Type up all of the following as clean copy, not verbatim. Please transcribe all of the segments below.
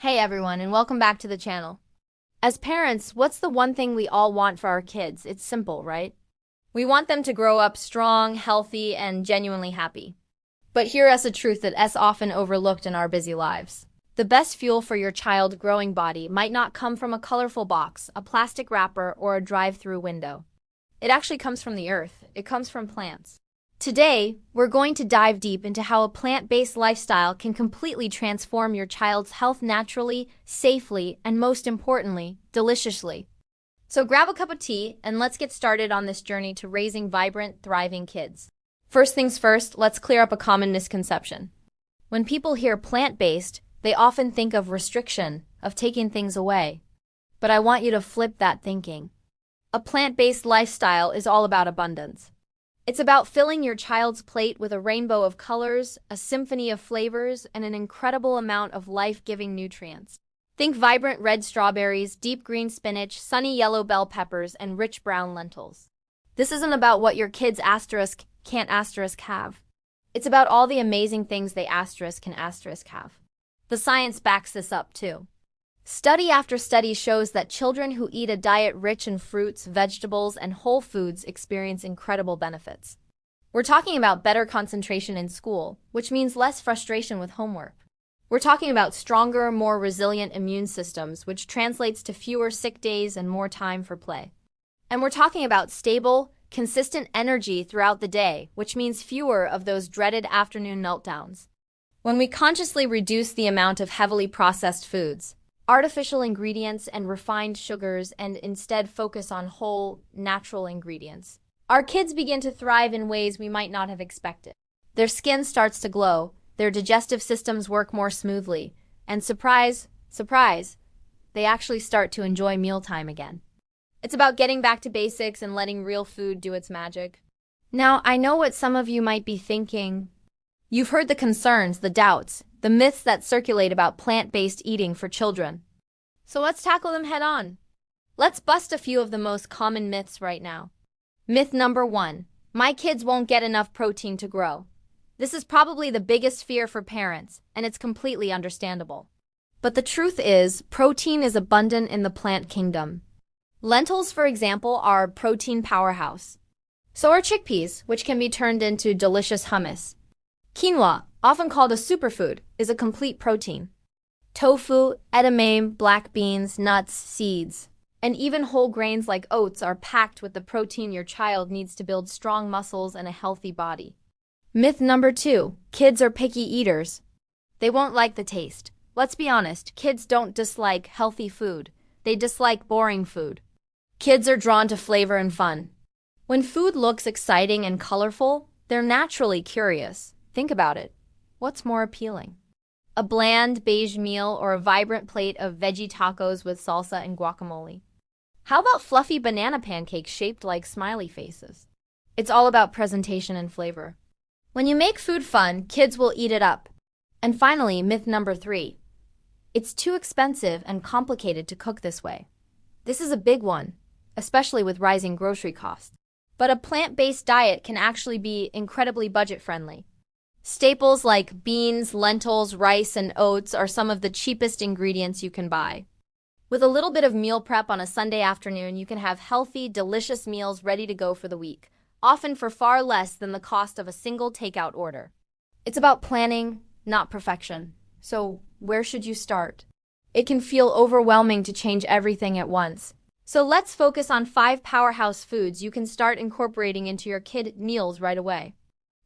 Hey everyone, and welcome back to the channel. As parents, what's the one thing we all want for our kids? It's simple, right? We want them to grow up strong, healthy, and genuinely happy. But here's a truth that's often overlooked in our busy lives. The best fuel for your child's growing body might not come from a colorful box, a plastic wrapper, or a drive-through window. It actually comes from the earth. It comes from plants. Today, we're going to dive deep into how a plant-based lifestyle can completely transform your child's health naturally, safely, and most importantly, deliciously. So grab a cup of tea and let's get started on this journey to raising vibrant, thriving kids. First things first, let's clear up a common misconception. When people hear plant-based, they often think of restriction, of taking things away. But I want you to flip that thinking. A plant-based lifestyle is all about abundance. It's about filling your child's plate with a rainbow of colors, a symphony of flavors, and an incredible amount of life-giving nutrients. Think vibrant red strawberries, deep green spinach, sunny yellow bell peppers, and rich brown lentils. This isn't about what your kids can't have. It's about all the amazing things they can have. The science backs this up too. Study after study shows that children who eat a diet rich in fruits, vegetables, and whole foods experience incredible benefits. We're talking about better concentration in school, which means less frustration with homework. We're talking about stronger, more resilient immune systems, which translates to fewer sick days and more time for play. And we're talking about stable, consistent energy throughout the day, which means fewer of those dreaded afternoon meltdowns. When we consciously reduce the amount of heavily processed foods, artificial ingredients and refined sugars, and instead focus on whole, natural ingredients, our kids begin to thrive in ways we might not have expected. Their skin starts to glow, their digestive systems work more smoothly, and surprise, surprise, they actually start to enjoy mealtime again. It's about getting back to basics and letting real food do its magic. Now, I know what some of you might be thinking. You've heard the concerns, the doubts, the myths that circulate about plant-based eating for children. So let's tackle them head on. Let's bust a few of the most common myths right now. Myth number 1. My kids won't get enough protein to grow. This is probably the biggest fear for parents, and it's completely understandable. But the truth is, protein is abundant in the plant kingdom. Lentils, for example, are a protein powerhouse. So are chickpeas, which can be turned into delicious hummus. Quinoa, often called a superfood, is a complete protein. Tofu, edamame, black beans, nuts, seeds, and even whole grains like oats are packed with the protein your child needs to build strong muscles and a healthy body. Myth number 2. Kids are picky eaters. They won't like the taste. Let's be honest, kids don't dislike healthy food. They dislike boring food. Kids are drawn to flavor and fun. When food looks exciting and colorful, they're naturally curious. Think about it. What's more appealing? A bland, beige meal or a vibrant plate of veggie tacos with salsa and guacamole? How about fluffy banana pancakes shaped like smiley faces? It's all about presentation and flavor. When you make food fun, kids will eat it up. And finally, myth number 3. It's too expensive and complicated to cook this way. This is a big one, especially with rising grocery costs. But a plant-based diet can actually be incredibly budget-friendly. Staples like beans, lentils, rice, and oats are some of the cheapest ingredients you can buy. With a little bit of meal prep on a Sunday afternoon, you can have healthy, delicious meals ready to go for the week, often for far less than the cost of a single takeout order. It's about planning, not perfection. So, where should you start? It can feel overwhelming to change everything at once. So let's focus on 5 powerhouse foods you can start incorporating into your kid meals right away.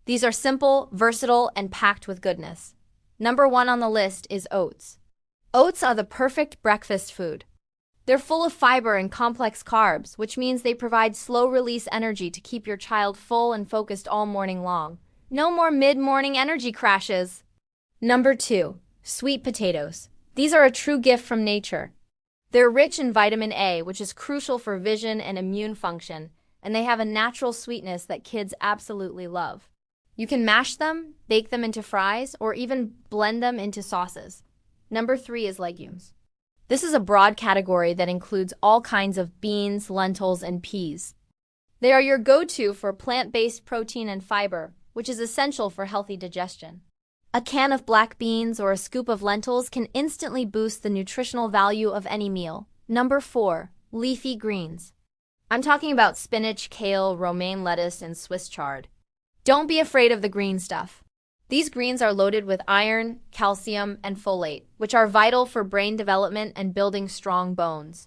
These are simple, versatile, and packed with goodness. Number 1 on the list is oats. Oats are the perfect breakfast food. They're full of fiber and complex carbs, which means they provide slow-release energy to keep your child full and focused all morning long. No more mid-morning energy crashes. Number 2, sweet potatoes. These are a true gift from nature. They're rich in vitamin A, which is crucial for vision and immune function, and they have a natural sweetness that kids absolutely love. You can mash them, bake them into fries, or even blend them into sauces. Number 3 is legumes. This is a broad category that includes all kinds of beans, lentils, and peas. They are your go-to for plant-based protein and fiber, which is essential for healthy digestion. A can of black beans or a scoop of lentils can instantly boost the nutritional value of any meal. Number 4. Leafy greens. I'm talking about spinach, kale, romaine lettuce, and Swiss chard. Don't be afraid of the green stuff. These greens are loaded with iron, calcium, and folate, which are vital for brain development and building strong bones.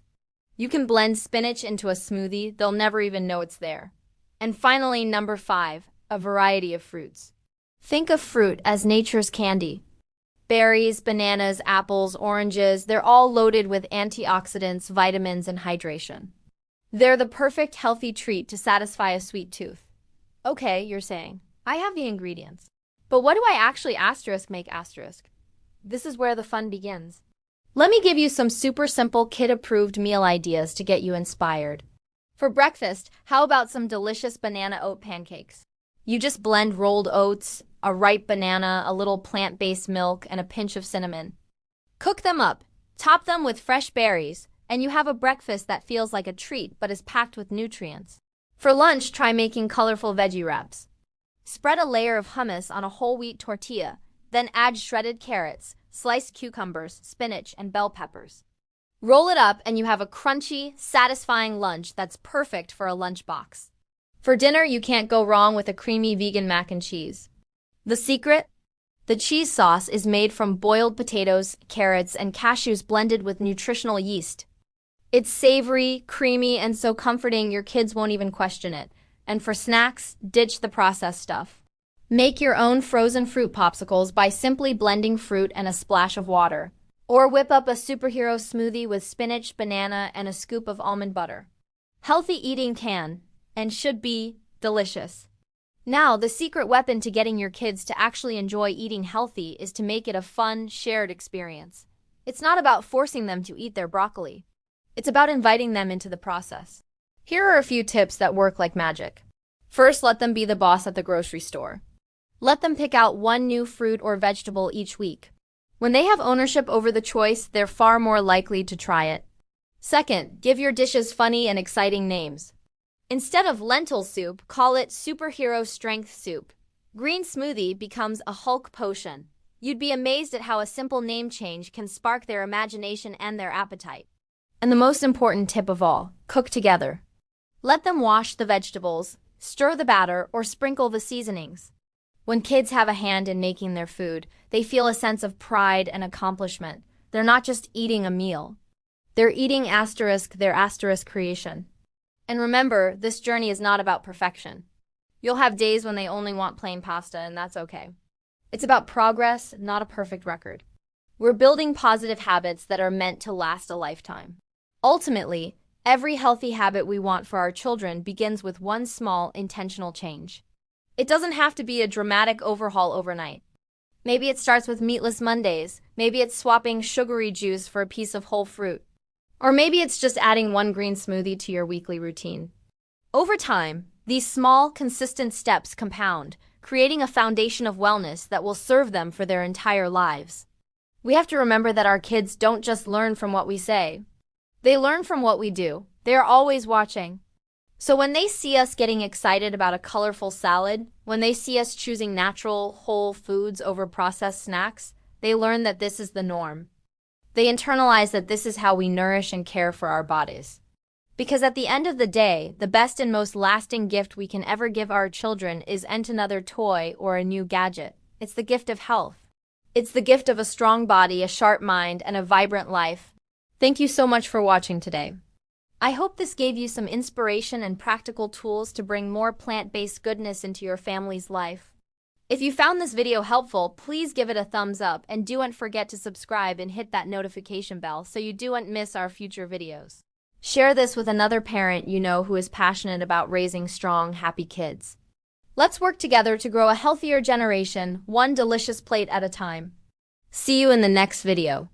You can blend spinach into a smoothie, they'll never even know it's there. And finally, number 5, a variety of fruits. Think of fruit as nature's candy. Berries, bananas, apples, oranges, they're all loaded with antioxidants, vitamins, and hydration. They're the perfect healthy treat to satisfy a sweet tooth. Okay, you're saying, I have the ingredients. But what do I actually make asterisk? This is where the fun begins. Let me give you some super simple kid-approved meal ideas to get you inspired. For breakfast, how about some delicious banana oat pancakes? You just blend rolled oats, a ripe banana, a little plant-based milk, and a pinch of cinnamon. Cook them up, top them with fresh berries, and you have a breakfast that feels like a treat but is packed with nutrients. For lunch, try making colorful veggie wraps. Spread a layer of hummus on a whole wheat tortilla, then add shredded carrots, sliced cucumbers, spinach, and bell peppers. Roll it up and you have a crunchy, satisfying lunch that's perfect for a lunchbox. For dinner, you can't go wrong with a creamy vegan mac and cheese. The secret? The cheese sauce is made from boiled potatoes, carrots, and cashews blended with nutritional yeast. It's savory, creamy, and so comforting your kids won't even question it. And for snacks, ditch the processed stuff. Make your own frozen fruit popsicles by simply blending fruit and a splash of water. Or whip up a superhero smoothie with spinach, banana, and a scoop of almond butter. Healthy eating can and should be delicious. Now, the secret weapon to getting your kids to actually enjoy eating healthy is to make it a fun, shared experience. It's not about forcing them to eat their broccoli. It's about inviting them into the process. Here are a few tips that work like magic. First, let them be the boss at the grocery store. Let them pick out one new fruit or vegetable each week. When they have ownership over the choice, they're far more likely to try it. Second, give your dishes funny and exciting names. Instead of lentil soup, call it superhero strength soup. Green smoothie becomes a Hulk potion. You'd be amazed at how a simple name change can spark their imagination and their appetite. And the most important tip of all, cook together. Let them wash the vegetables, stir the batter, or sprinkle the seasonings. When kids have a hand in making their food, they feel a sense of pride and accomplishment. They're not just eating a meal. They're eating their asterisk creation. And remember, this journey is not about perfection. You'll have days when they only want plain pasta, and that's okay. It's about progress, not a perfect record. We're building positive habits that are meant to last a lifetime. Ultimately, every healthy habit we want for our children begins with one small, intentional change. It doesn't have to be a dramatic overhaul overnight. Maybe it starts with meatless Mondays. Maybe it's swapping sugary juice for a piece of whole fruit. Or maybe it's just adding one green smoothie to your weekly routine. Over time, these small, consistent steps compound, creating a foundation of wellness that will serve them for their entire lives. We have to remember that our kids don't just learn from what we say. They learn from what we do. They are always watching. So when they see us getting excited about a colorful salad, when they see us choosing natural, whole foods over processed snacks, they learn that this is the norm. They internalize that this is how we nourish and care for our bodies. Because at the end of the day, the best and most lasting gift we can ever give our children isn't another toy or a new gadget. It's the gift of health. It's the gift of a strong body, a sharp mind, and a vibrant life. Thank you so much for watching today. I hope this gave you some inspiration and practical tools to bring more plant-based goodness into your family's life. If you found this video helpful, please give it a thumbs up and don't forget to subscribe and hit that notification bell so you don't miss our future videos. Share this with another parent you know who is passionate about raising strong, happy kids. Let's work together to grow a healthier generation, one delicious plate at a time. See you in the next video.